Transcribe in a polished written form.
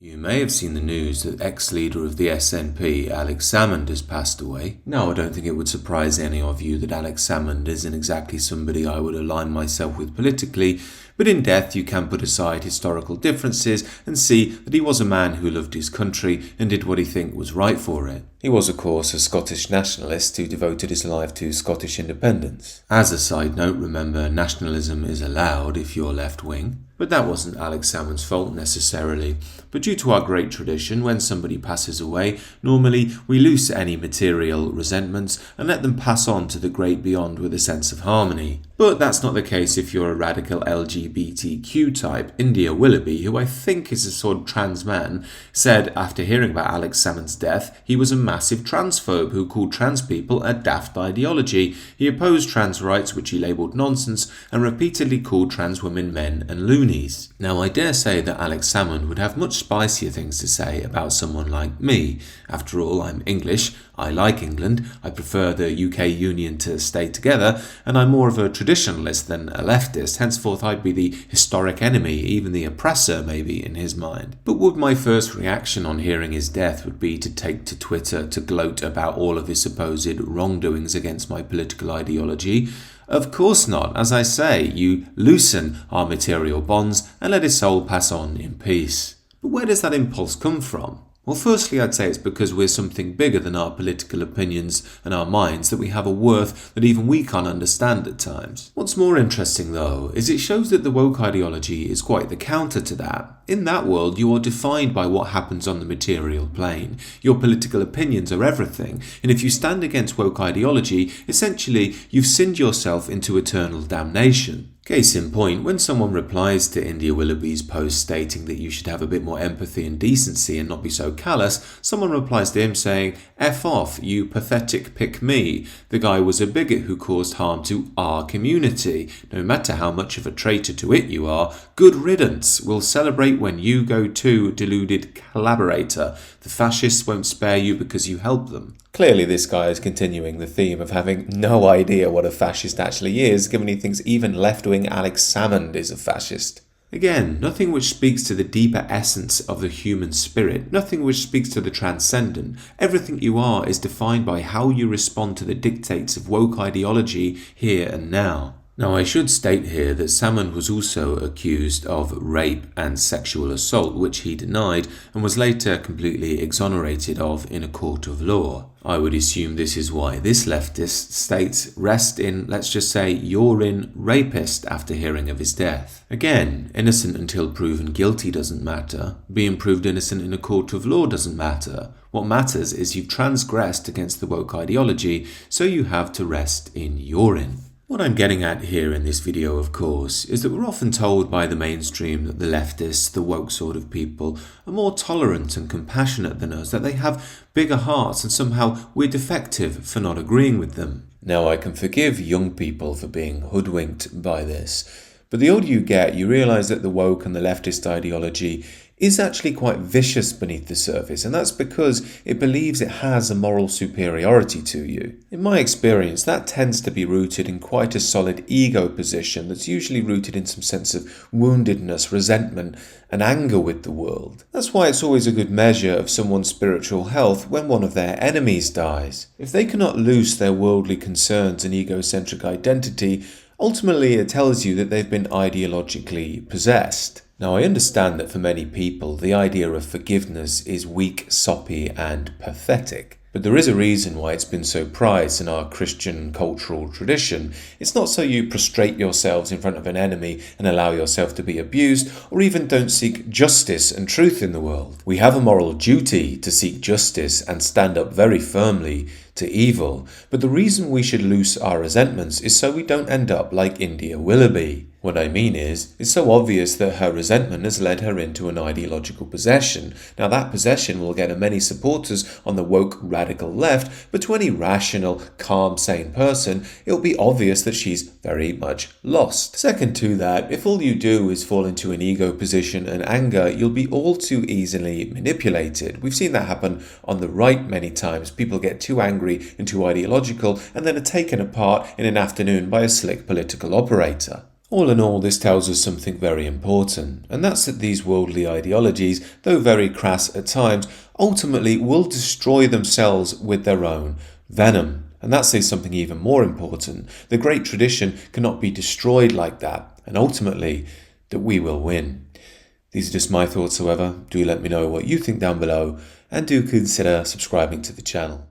You may have seen the news that ex-leader of the SNP, Alex Salmond, has passed away. Now, I don't think it would surprise any of you that Alex Salmond isn't exactly somebody I would align myself with politically, but in death you can put aside historical differences and see that he was a man who loved his country and did what he thought was right for it. He was, of course, a Scottish nationalist who devoted his life to Scottish independence. As a side note, remember, nationalism is allowed if you're left-wing. But that wasn't Alex Salmond's fault necessarily. But due to our great tradition, when somebody passes away, normally we loose any material resentments and let them pass on to the great beyond with a sense of harmony. But that's not the case if you're a radical LGBTQ type. India Willoughby, who I think is a sort of trans man, said after hearing about Alex Salmond's death, he was a massive transphobe who called trans people a daft ideology. He opposed trans rights, which he labelled nonsense, and repeatedly called trans women men and loonies. Now, I dare say that Alex Salmond would have much spicier things to say about someone like me. After all, I'm English, I like England, I prefer the UK Union to stay together, and I'm more of a traditionalist than a leftist. Henceforth, I'd be the historic enemy, even the oppressor maybe in his mind. But would my first reaction on hearing his death would be to take to Twitter to gloat about all of his supposed wrongdoings against my political ideology? Of course not. As I say, you loosen our material bonds and let his soul pass on in peace. But where does that impulse come from? Well, firstly, I'd say it's because we're something bigger than our political opinions and our minds, that we have a worth that even we can't understand at times. What's more interesting, though, is it shows that the woke ideology is quite the counter to that. In that world, you are defined by what happens on the material plane. Your political opinions are everything, and if you stand against woke ideology, essentially, you've sinned yourself into eternal damnation. Case in point, when someone replies to India Willoughby's post stating that you should have a bit more empathy and decency and not be so callous, someone replies to him saying, "F off, you pathetic pick-me. The guy was a bigot who caused harm to our community. No matter how much of a traitor to it you are, good riddance. We'll celebrate when you go too, deluded collaborator. The fascists won't spare you because you help them." Clearly, this guy is continuing the theme of having no idea what a fascist actually is, given he thinks even left-wing Alex Salmond is a fascist. Again, nothing which speaks to the deeper essence of the human spirit, nothing which speaks to the transcendent. Everything you are is defined by how you respond to the dictates of woke ideology here and now. Now, I should state here that Salmond was also accused of rape and sexual assault, which he denied and was later completely exonerated of in a court of law. I would assume this is why this leftist states rest in, let's just say, you're in rapist after hearing of his death. Again, innocent until proven guilty doesn't matter. Being proved innocent in a court of law doesn't matter. What matters is you've transgressed against the woke ideology, so you have to rest in urine. What I'm getting at here in this video, of course, is that we're often told by the mainstream that the leftists, the woke sort of people, are more tolerant and compassionate than us, that they have bigger hearts and somehow we're defective for not agreeing with them. Now, I can forgive young people for being hoodwinked by this, but the older you get, you realise that the woke and the leftist ideology is actually quite vicious beneath the surface, and that's because it believes it has a moral superiority to you. In my experience, that tends to be rooted in quite a solid ego position that's usually rooted in some sense of woundedness, resentment, and anger with the world. That's why it's always a good measure of someone's spiritual health when one of their enemies dies. If they cannot loose their worldly concerns and egocentric identity, ultimately it tells you that they've been ideologically possessed. Now, I understand that for many people, the idea of forgiveness is weak, soppy, and pathetic. But there is a reason why it's been so prized in our Christian cultural tradition. It's not so you prostrate yourselves in front of an enemy and allow yourself to be abused, or even don't seek justice and truth in the world. We have a moral duty to seek justice and stand up very firmly to evil, but the reason we should loose our resentments is so we don't end up like India Willoughby. What I mean is, it's so obvious that her resentment has led her into an ideological possession. Now, that possession will get her many supporters on the woke radical left, but to any rational, calm, sane person, it'll be obvious that she's very much lost. Second to that, if all you do is fall into an ego position and anger, you'll be all too easily manipulated. We've seen that happen on the right many times. People get too angry and too ideological and then are taken apart in an afternoon by a slick political operator. All in all, this tells us something very important, and that's that these worldly ideologies, though very crass at times, ultimately will destroy themselves with their own venom. And that says something even more important. The great tradition cannot be destroyed like that, and ultimately, that we will win. These are just my thoughts, however. Do let me know what you think down below, and do consider subscribing to the channel.